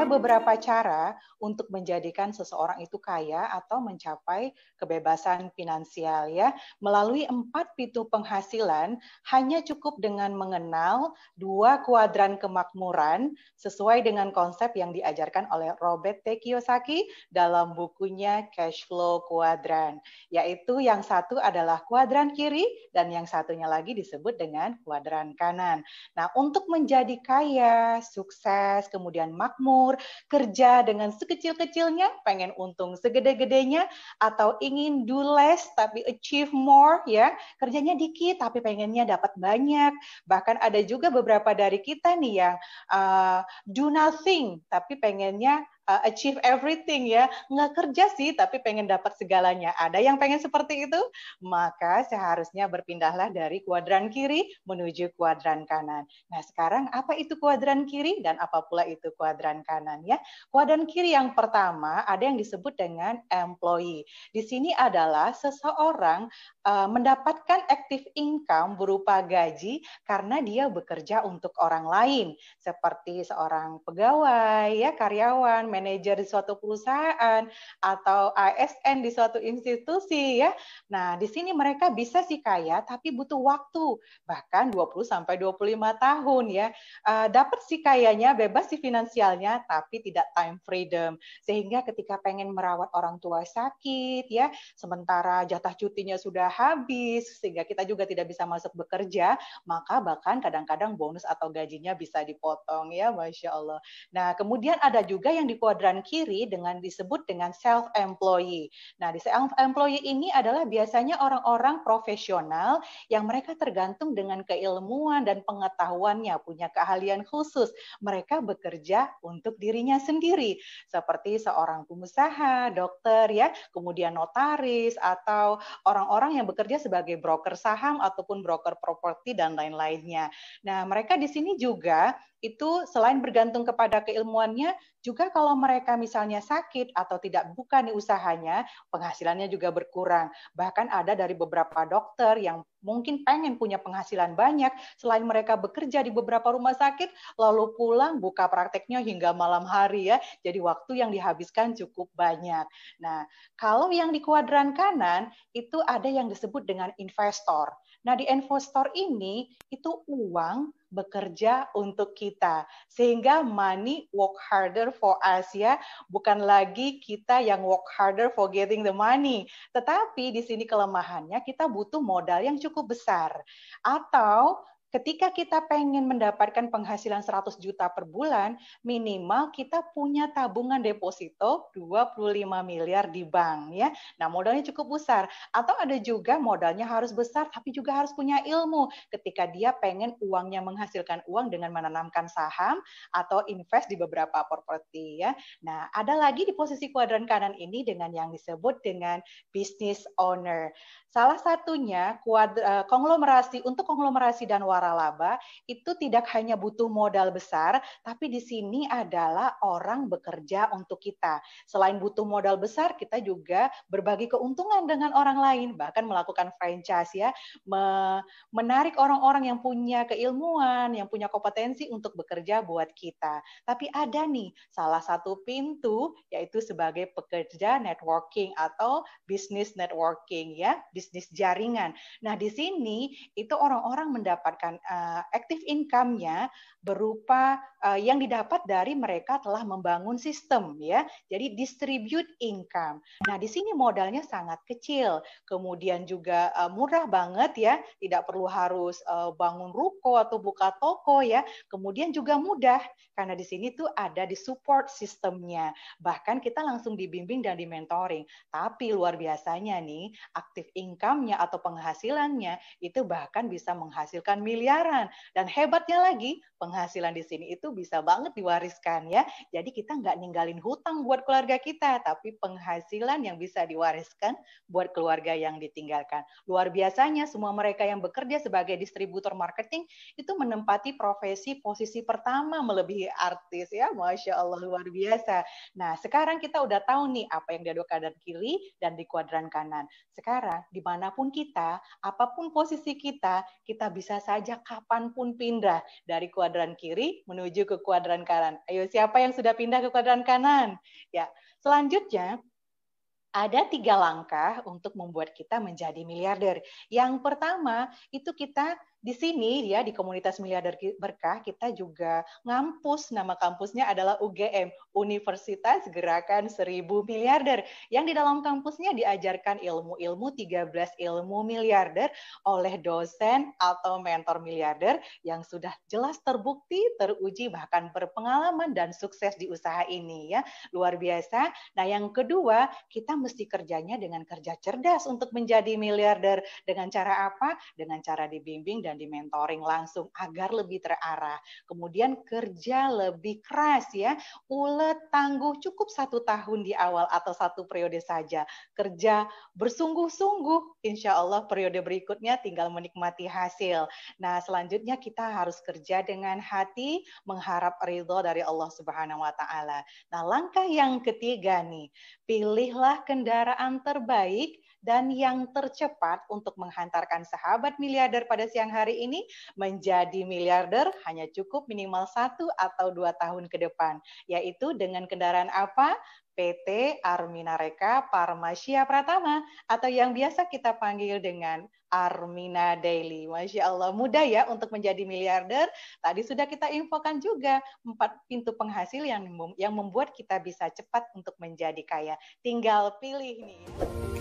Ada beberapa cara untuk menjadikan seseorang itu kaya atau mencapai kebebasan finansial ya. Melalui 4 pintu penghasilan, hanya cukup dengan mengenal 2 kuadran kemakmuran sesuai dengan konsep yang diajarkan oleh Robert T. Kiyosaki dalam bukunya Cash Flow Quadrant. Yaitu yang satu adalah kuadran kiri dan yang satunya lagi disebut dengan kuadran kanan. Nah, untuk menjadi kaya, sukses, kemudian makmur, kerja dengan sekecil-kecilnya, pengen untung segede-gedenya, atau ingin do less tapi achieve more, ya, kerjanya dikit tapi pengennya dapat banyak. Bahkan ada juga beberapa dari kita nih yang do nothing tapi pengennya achieve everything ya, nggak kerja sih tapi pengen dapat segalanya. Ada yang pengen seperti itu? Maka seharusnya berpindahlah dari kuadran kiri menuju kuadran kanan. Nah sekarang apa itu kuadran kiri dan apa pula itu kuadran kanan ya? Kuadran kiri yang pertama ada yang disebut dengan employee. Di sini adalah seseorang mendapatkan active income berupa gaji karena dia bekerja untuk orang lain, seperti seorang pegawai, ya karyawan, manajer di suatu perusahaan, atau ASN di suatu institusi, ya. Nah, di sini mereka bisa sih kaya, tapi butuh waktu, bahkan 20 sampai 25 tahun, ya. Dapat sih kayanya, bebas sih finansialnya, tapi tidak time freedom. Sehingga ketika pengen merawat orang tua sakit, ya, sementara jatah cutinya sudah habis, sehingga kita juga tidak bisa masuk bekerja, maka bahkan kadang-kadang bonus atau gajinya bisa dipotong ya, Masya Allah. Nah, kemudian ada juga yang di kuadran kiri disebut dengan self-employee. Nah, di self-employee ini adalah biasanya orang-orang profesional yang mereka tergantung dengan keilmuan dan pengetahuannya, punya keahlian khusus. Mereka bekerja untuk dirinya sendiri, seperti seorang pengusaha, dokter ya, kemudian notaris, atau orang-orang yang bekerja sebagai broker saham ataupun broker properti dan lain-lainnya. Nah, mereka di sini juga itu selain bergantung kepada keilmuannya, juga kalau mereka misalnya sakit atau tidak buka nih usahanya, penghasilannya juga berkurang. Bahkan ada dari beberapa dokter yang mungkin pengen punya penghasilan banyak, selain mereka bekerja di beberapa rumah sakit, lalu pulang buka prakteknya hingga malam hari ya, jadi waktu yang dihabiskan cukup banyak. Nah, kalau yang di kuadran kanan, itu ada yang disebut dengan investor. Nah, di investor ini, itu uang bekerja untuk kita. Sehingga money work harder for us ya, bukan lagi kita yang work harder for getting the money. Tetapi di sini kelemahannya kita butuh modal yang cukup besar. Atau ketika kita pengen mendapatkan penghasilan 100 juta per bulan, minimal kita punya tabungan deposito 25 miliar di bank ya. Nah, modalnya cukup besar. Atau ada juga modalnya harus besar tapi juga harus punya ilmu ketika dia pengen uangnya menghasilkan uang dengan menanamkan saham atau invest di beberapa properti ya. Nah, ada lagi di posisi kuadran kanan ini dengan yang disebut dengan business owner. Salah satunya konglomerasi untuk konglomerasi dan waralaba itu tidak hanya butuh modal besar, tapi di sini adalah orang bekerja untuk kita. Selain butuh modal besar, kita juga berbagi keuntungan dengan orang lain, bahkan melakukan franchise ya, menarik orang-orang yang punya keilmuan, yang punya kompetensi untuk bekerja buat kita. Tapi ada nih salah satu pintu yaitu sebagai pekerja networking atau business networking ya, bisnis jaringan. Nah, di sini itu orang-orang mendapatkan active income-nya berupa yang didapat dari mereka telah membangun sistem ya. Jadi distribute income. Nah, di sini modalnya sangat kecil. Kemudian juga murah banget ya, tidak perlu harus bangun ruko atau buka toko ya. Kemudian juga mudah karena di sini tuh ada di support sistemnya. Bahkan kita langsung dibimbing dan di mentoring. Tapi luar biasanya nih, active income-nya atau penghasilannya itu bahkan bisa menghasilkan miliaran. Dan hebatnya lagi, penghasilan di sini itu bisa banget diwariskan ya. Jadi kita nggak ninggalin hutang buat keluarga kita, tapi penghasilan yang bisa diwariskan buat keluarga yang ditinggalkan. Luar biasanya semua mereka yang bekerja sebagai distributor marketing itu menempati profesi posisi pertama melebihi artis ya. Masya Allah, luar biasa. Nah, sekarang kita udah tahu nih apa yang di kuadran kiri dan di kuadran kanan. Sekarang, dimanapun kita, apapun posisi kita bisa saja saja kapanpun pindah dari kuadran kiri menuju ke kuadran kanan. Ayo, siapa yang sudah pindah ke kuadran kanan? Ya, selanjutnya ada 3 langkah untuk membuat kita menjadi miliarder. Yang pertama, itu kita di sini ya di komunitas miliarder berkah kita juga ngampus, nama kampusnya adalah UGM, Universitas Gerakan 1000 Miliarder, yang di dalam kampusnya diajarkan ilmu-ilmu 13 ilmu miliarder oleh dosen atau mentor miliarder yang sudah jelas terbukti, teruji, bahkan berpengalaman dan sukses di usaha ini ya. Luar biasa. Nah, yang kedua, kita mesti kerjanya dengan kerja cerdas untuk menjadi miliarder. Dengan cara apa? Dengan cara dibimbing dan di mentoring langsung agar lebih terarah. Kemudian kerja lebih keras ya, ulet, tangguh, cukup 1 tahun di awal atau 1 periode saja. Kerja bersungguh-sungguh, insya Allah periode berikutnya tinggal menikmati hasil. Nah, selanjutnya kita harus kerja dengan hati, mengharap ridho dari Allah Subhanahu wa Ta'ala. Nah, langkah yang ketiga nih, pilihlah kendaraan terbaik dan yang tercepat untuk menghantarkan sahabat miliarder pada siang hari ini menjadi miliarder hanya cukup minimal 1 atau 2 tahun ke depan. Yaitu dengan kendaraan apa? PT Armina Reka Parmasya Pratama atau yang biasa kita panggil dengan Armina Daily. Masya Allah, mudah ya untuk menjadi miliarder. Tadi sudah kita infokan juga 4 pintu penghasil yang membuat kita bisa cepat untuk menjadi kaya. Tinggal pilih nih.